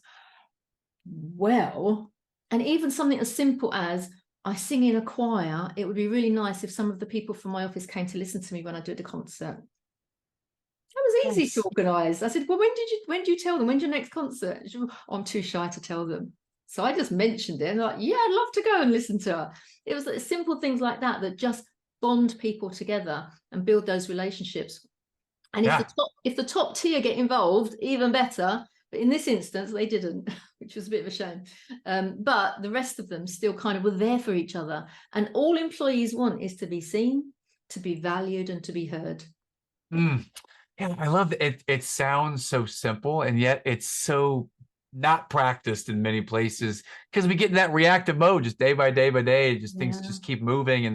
Well, and even something as simple as, I sing in a choir. It would be really nice if some of the people from my office came to listen to me when I do the concert. That was easy to Nice. organise. I said, well, when do you tell them? When's your next concert? She said, oh, I'm too shy to tell them. So I just mentioned it and like, yeah, I'd love to go and listen to her. It was like simple things like that that just bond people together and build those relationships. And Yeah. if the top tier get involved, even better. But in this instance, they didn't, which was a bit of a shame. But the rest of them still kind of were there for each other. And all employees want is to be seen, to be valued, and to be heard. Mm. Yeah, I love it. It sounds so simple, and yet it's so not practiced in many places because we get in that reactive mode just day by day by day. Just things Yeah. just keep moving,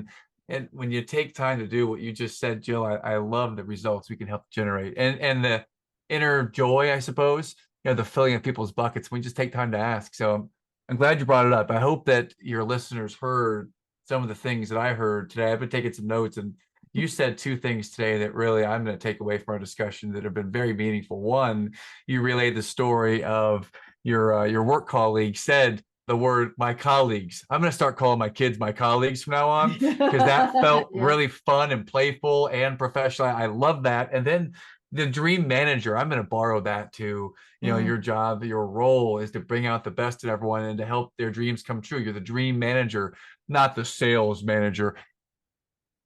and when you take time to do what you just said, Jill, I love the results we can help generate, and the inner joy, I suppose. The filling of people's buckets. We just take time to ask. So I'm glad you brought it up. I hope that your listeners heard some of the things that I heard today. I've been taking some notes, and you said two things today that really I'm going to take away from our discussion that have been very meaningful. One, you relayed the story of your work colleague said the word "my colleagues." I'm going to start calling my kids my colleagues from now on because that felt Yeah. really fun and playful and professional. I love that. And then the dream manager, I'm going to borrow that to, your job, your role is to bring out the best in everyone and to help their dreams come true. You're the dream manager, not the sales manager.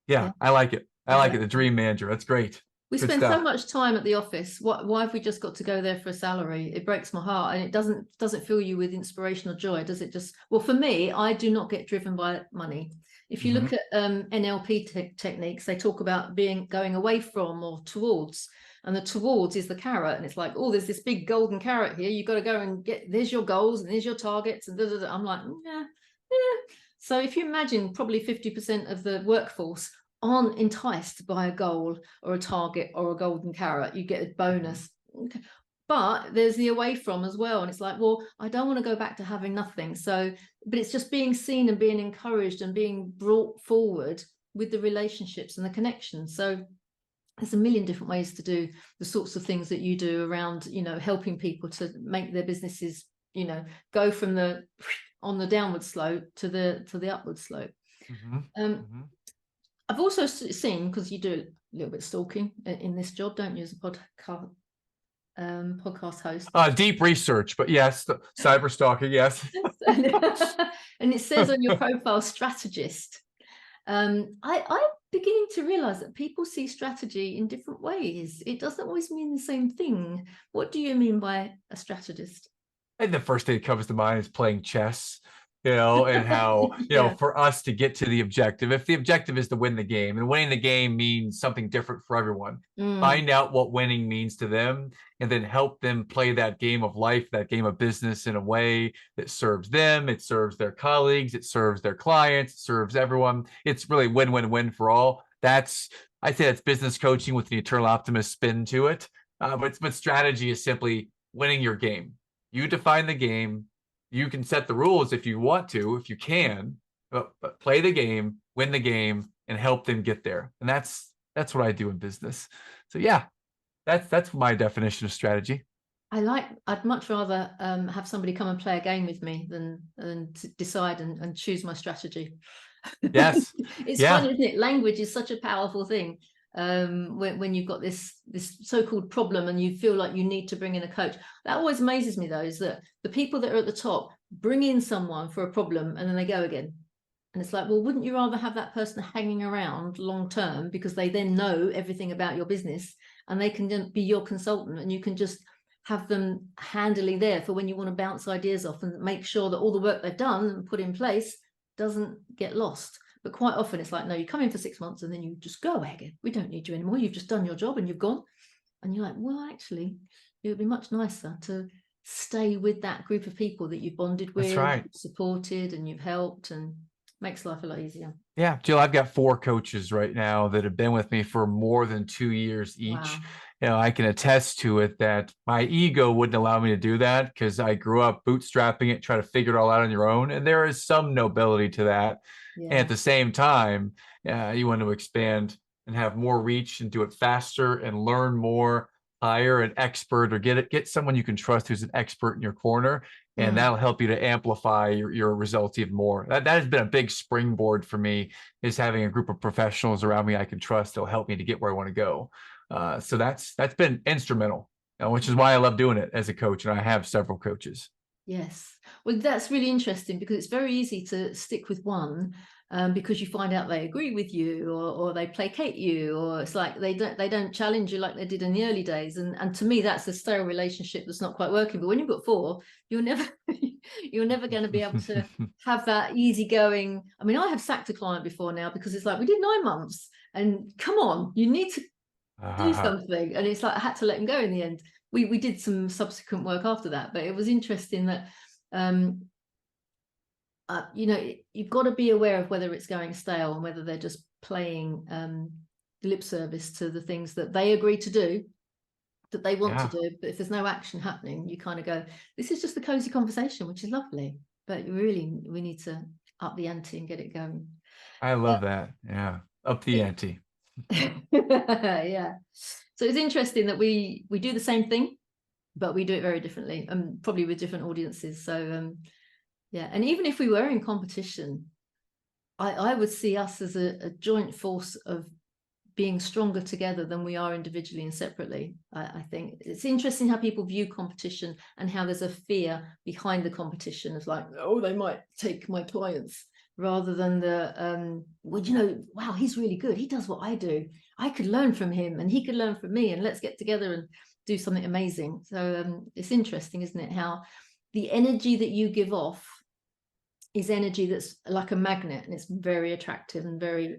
Yeah, Yeah. I like it. I I like like it. The that. dream manager. That's great. We Good spend so stuff. much time at the office. Why have we just got to go there for a salary? It breaks my heart, and it doesn't fill you with inspiration or joy, does it? Just well, for me, I do not get driven by money. If you Mm-hmm. look at NLP techniques, they talk about going away from or towards, and the towards is the carrot, and it's like, oh, there's this big golden carrot here. You've got to go and get. There's your goals and there's your targets, and I'm like, yeah, yeah. So if you imagine, probably 50% of the workforce aren't enticed by a goal or a target or a golden carrot. You get a bonus. Okay. But there's the away from as well. And it's like, well, I don't want to go back to having nothing. So, but it's just being seen and being encouraged and being brought forward with the relationships and the connections. So there's a million different ways to do the sorts of things that you do around, helping people to make their businesses, go from on the downward slope to the upward slope. Mm-hmm. Um, I've also seen, because you do a little bit of stalking in this job, don't you, as a podcast host? Deep research, but yes, cyber stalking, yes. And it says on your profile, strategist. I'm beginning to realize that people see strategy in different ways. It doesn't always mean the same thing. What do you mean by a strategist? And the first thing that comes to mind is playing chess, and how, Yeah. for us to get to the objective, if the objective is to win the game, and winning the game means something different for everyone, find out what winning means to them, and then help them play that game of life, that game of business in a way that serves them, it serves their colleagues, it serves their clients, it serves everyone. It's really win-win-win for all. I say that's business coaching with the eternal optimist spin to it. But strategy is simply winning your game. You define the game. You can set the rules if you want to, if you can, but play the game, win the game, and help them get there. And that's what I do in business. So yeah, that's my definition of strategy. I'd much rather have somebody come and play a game with me than to decide and choose my strategy. Yes. It's Yeah. fun, isn't it? Language is such a powerful thing. When you've got this so-called problem and you feel like you need to bring in a coach. That always amazes me, though, is that the people that are at the top bring in someone for a problem and then they go again. And it's like, well, wouldn't you rather have that person hanging around long term, because they then know everything about your business and they can then be your consultant, and you can just have them handily there for when you want to bounce ideas off and make sure that all the work they've done and put in place doesn't get lost. But quite often it's like, no, you come in for 6 months and then you just go away again. We don't need you anymore. You've just done your job and you've gone. And you're like, well, actually, it would be much nicer to stay with that group of people that you've bonded with, That's right. supported, and you've helped, and makes life a lot easier. Yeah, Jill, I've got 4 coaches right now that have been with me for more than 2 years each. Wow. I can attest to it that my ego wouldn't allow me to do that because I grew up bootstrapping it, try to figure it all out on your own. And there is some nobility to that. Yeah. And at the same time, you want to expand and have more reach and do it faster and learn more, hire an expert or get someone you can trust who's an expert in your corner. And that'll help you to amplify your results even more. That has been a big springboard for me, is having a group of professionals around me I can trust. They'll help me to get where I want to go. So that's been instrumental, which is why I love doing it as a coach, and I have several coaches. Yes. Well, that's really interesting because it's very easy to stick with one because you find out they agree with you or they placate you, or it's like they don't challenge you like they did in the early days. And to me, that's a stale relationship that's not quite working. But when you've got four, you're never going to be able to have that easygoing. I mean, I have sacked a client before now because it's like, we did 9 months and come on, you need to do something. And it's like I had to let him go in the end. We did some subsequent work after that, but it was interesting that you've got to be aware of whether it's going stale and whether they're just playing lip service to the things that they agree to do, that they want to do. But if there's no action happening, you kind of go, this is just a cozy conversation, which is lovely, but really we need to up the ante and get it going. I love that. Yeah, up the ante. Yeah. So it's interesting that we do the same thing, but we do it very differently, and probably with different audiences. So yeah, and even if we were in competition, I would see us as a joint force of being stronger together than we are individually and separately. I think it's interesting how people view competition and how there's a fear behind the competition of like, oh, they might take my clients, rather than the wow, he's really good, he does what I do, I could learn from him and he could learn from me, and let's get together and do something amazing. So it's interesting, isn't it, how the energy that you give off is energy that's like a magnet, and it's very attractive and very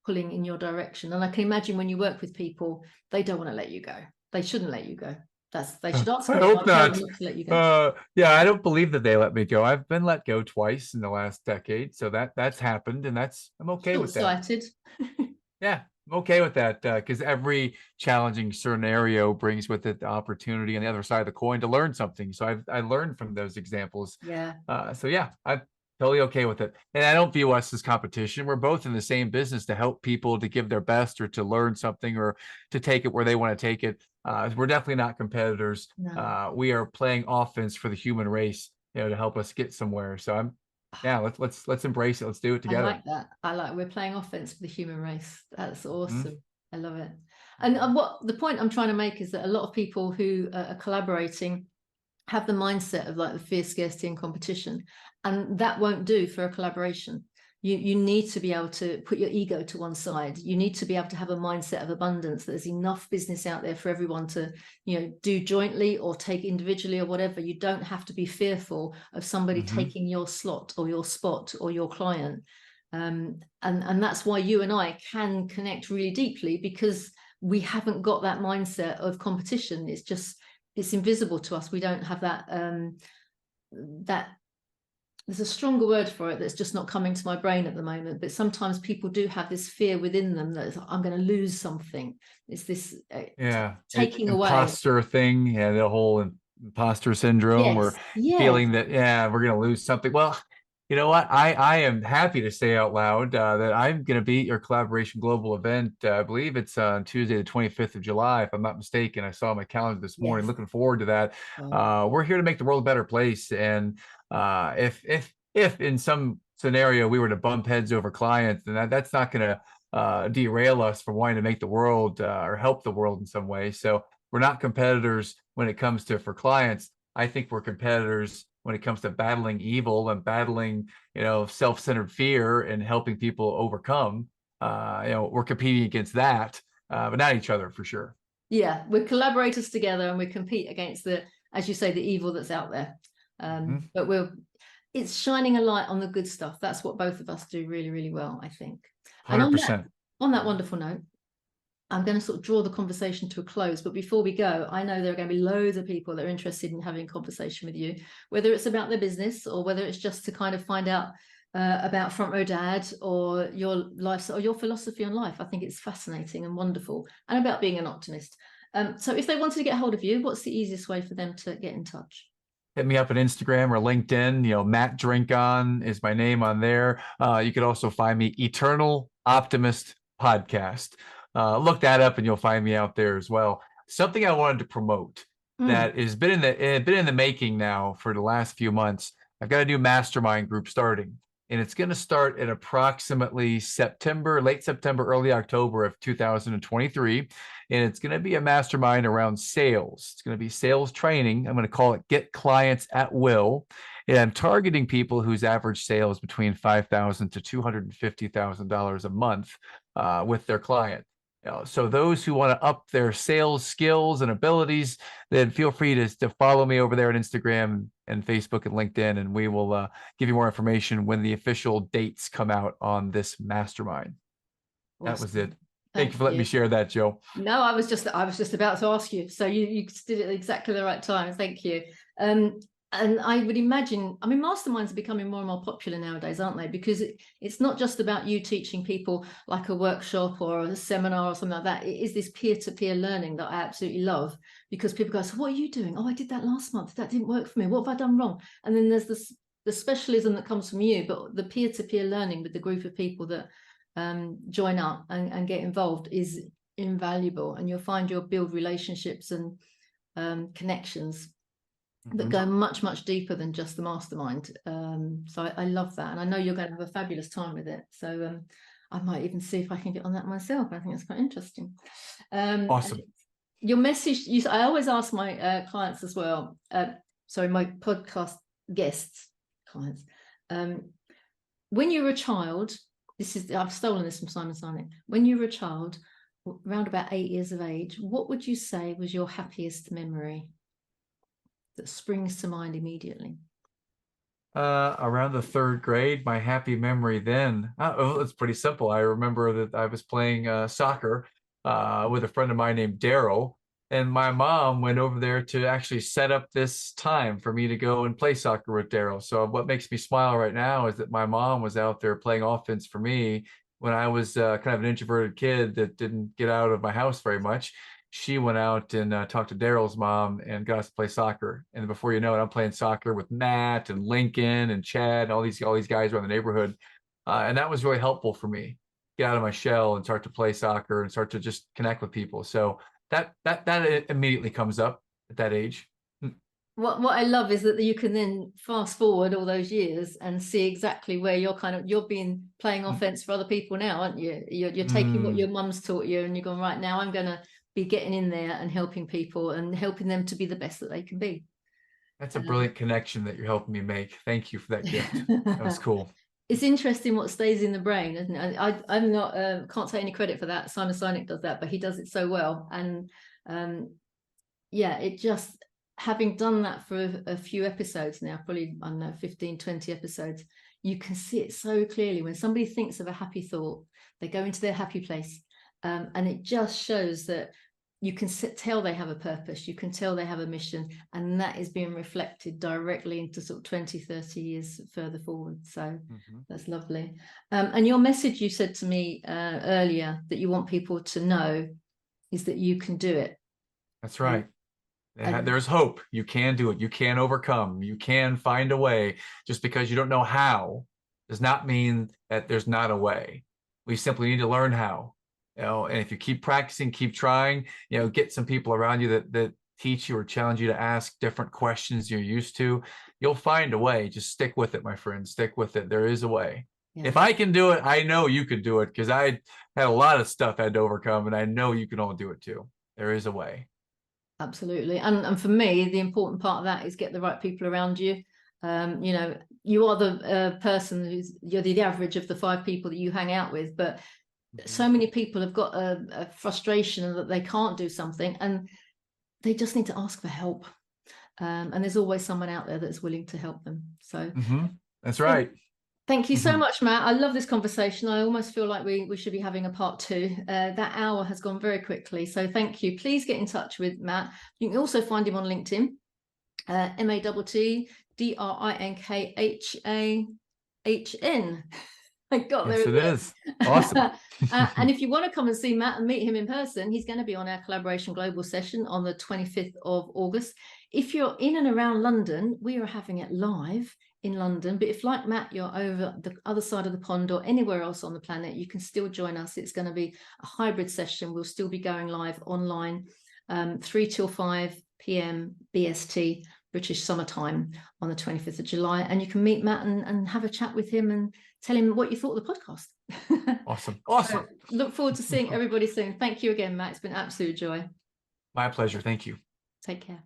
pulling in your direction. And I can imagine when you work with people, they don't want to let you go. They shouldn't let you go. They should ask. I hope not. To let you go. Yeah, I don't believe that they let me go. I've been let go twice in the last decade, so that's happened, and I'm okay with that. Short-sighted. Yeah, I'm okay with that, because every challenging scenario brings with it the opportunity on the other side of the coin to learn something. So I learned from those examples. Yeah. So yeah, I'm totally okay with it. And I don't view us as competition. We're both in the same business to help people to give their best or to learn something or to take it where they want to take it. We're definitely not competitors. No. We are playing offense for the human race, to help us get somewhere. So let's embrace it. Let's do it together. I like that. We're playing offense for the human race. That's awesome. I love it. And what the point I'm trying to make is that a lot of people who are collaborating have the mindset of like the fear, scarcity, and competition, and that won't do for a collaboration. You need to be able to put your ego to one side. You need to be able to have a mindset of abundance. There's enough business out there for everyone to, do jointly or take individually or whatever. You don't have to be fearful of somebody taking your slot or your spot or your client. And that's why you and I can connect really deeply, because we haven't got that mindset of competition. It's invisible to us. We don't have that, there's a stronger word for it that's just not coming to my brain at the moment, but sometimes people do have this fear within them that I'm going to lose something. It's this taking away. Imposter thing. Yeah, the whole imposter syndrome, or feeling that, we're going to lose something. Well, you know what? I am happy to say out loud that I'm going to be at your Collaboration Global event. I believe it's on Tuesday, the 25th of July, if I'm not mistaken. I saw my calendar this morning. Looking forward to that. We're here to make the world a better place. And if in some scenario we were to bump heads over clients, then that's not going to derail us from wanting to make the world or help the world in some way. So we're not competitors when it comes to for clients. I think we're competitors when it comes to battling evil and battling, self-centered fear and helping people overcome. We're competing against that, but not each other for sure. Yeah, we're collaborators together, and we compete against as you say, the evil that's out there. But it's shining a light on the good stuff. That's what both of us do really, really well, I think. 100%. And on that wonderful note, I'm going to sort of draw the conversation to a close. But before we go, I know there are going to be loads of people that are interested in having a conversation with you, whether it's about their business or whether it's just to kind of find out about Front Row Dad or your life or your philosophy on life. I think it's fascinating and wonderful, and about being an optimist. So if they wanted to get hold of you, what's the easiest way for them to get in touch? Hit me up on Instagram or LinkedIn. Matt Drinkhahn is my name on there. You could also find me Eternal Optimist Podcast. Look that up and you'll find me out there as well. Something I wanted to promote that has been in the making now for the last few months. I've got a new mastermind group starting, and it's going to start in approximately late September, early October of 2023. And it's going to be a mastermind around sales. It's going to be sales training. I'm going to call it Get Clients at Will. And I'm targeting people whose average sales between $5,000 to $250,000 a month with their client. So those who want to up their sales skills and abilities, then feel free to follow me over there on Instagram and Facebook and LinkedIn, and we will give you more information when the official dates come out on this mastermind. Awesome. That was it. Thank you for letting me share that, Jill. No, I was just about to ask you, so you did it at exactly the right time. Thank you. And I would imagine, I mean, masterminds are becoming more and more popular nowadays, aren't they? Because it's not just about you teaching people like a workshop or a seminar or something like that. It is this peer-to-peer learning that I absolutely love, because people go, so what are you doing? Oh, I did that last month. That didn't work for me. What have I done wrong? And then there's the specialism that comes from you, but the peer-to-peer learning with the group of people that join up and get involved is invaluable. And you'll find you'll build relationships and connections that go much, much deeper than just the mastermind. So I love that. And I know you're going to have a fabulous time with it. So I might even see if I can get on that myself. I think it's quite interesting. Awesome. Your message, I always ask my clients as well, my podcast guests, clients, when you were a child, I've stolen this from Simon Sinek. When you were a child, around about 8 years of age, what would you say was your happiest memory that springs to mind immediately? Around the 3rd grade, my happy memory then, it's pretty simple. I remember that I was playing soccer with a friend of mine named Daryl, and my mom went over there to actually set up this time for me to go and play soccer with Daryl. So what makes me smile right now is that my mom was out there playing offense for me when I was kind of an introverted kid that didn't get out of my house very much. She went out and talked to Daryl's mom and got us to play soccer. And before you know it, I'm playing soccer with Matt and Lincoln and Chad and all these guys around the neighborhood. And that was really helpful for me. Get out of my shell and start to play soccer and start to just connect with people. So that immediately comes up at that age. What I love is that you can then fast forward all those years and see exactly where you're being playing offense for other people now, aren't you? You're taking what your mum's taught you and you're going, right, now I'm going to be getting in there and helping people and helping them to be the best that they can be. That's a brilliant connection that you're helping me make. Thank you for that gift. That was cool. It's interesting what stays in the brain, isn't it? I'm not can't take any credit for that. Simon Sinek does that, but he does it so well. And it just, having done that for a few episodes now, probably, I don't know, 15, 20 episodes, you can see it so clearly. When somebody thinks of a happy thought, they go into their happy place. And it just shows that you can tell they have a purpose, you can tell they have a mission, and that is being reflected directly into sort of 20, 30 years further forward. So that's lovely. And your message, you said to me earlier, that you want people to know is that you can do it. That's right. There's hope. You can do it. You can overcome. You can find a way. Just because you don't know how does not mean that there's not a way. We simply need to learn how. And if you keep practicing, keep trying, get some people around you that teach you or challenge you to ask different questions you're used to, you'll find a way. Just stick with it, my friend. Stick with it. There is a way. Yeah. If I can do it, I know you could do it, because I had a lot of stuff I had to overcome, and I know you can all do it too. There is a way. Absolutely. And for me, the important part of that is get the right people around you. You are the person you're the average of the 5 people that you hang out with, but so many people have got a frustration that they can't do something, and they just need to ask for help. And there's always someone out there that's willing to help them. So that's right. Thank you so much, Matt. I love this conversation. I almost feel like we should be having a part 2. That hour has gone very quickly. So thank you. Please get in touch with Matt. You can also find him on LinkedIn, MATT DRINKHAHN. I got there. Yes, it is. Awesome. And if you want to come and see Matt and meet him in person, he's going to be on our Collaboration Global session on the 25th of August. If you're in and around London, we are having it live in London. But if, like Matt, you're over the other side of the pond or anywhere else on the planet, you can still join us. It's going to be a hybrid session. We'll still be going live online 3 till 5 p.m. BST British summertime on the 25th of July. And you can meet Matt and have a chat with him and tell him what you thought of the podcast. Awesome. So look forward to seeing everybody soon. Thank you again, Matt. It's been an absolute joy. My pleasure. Thank you. Take care.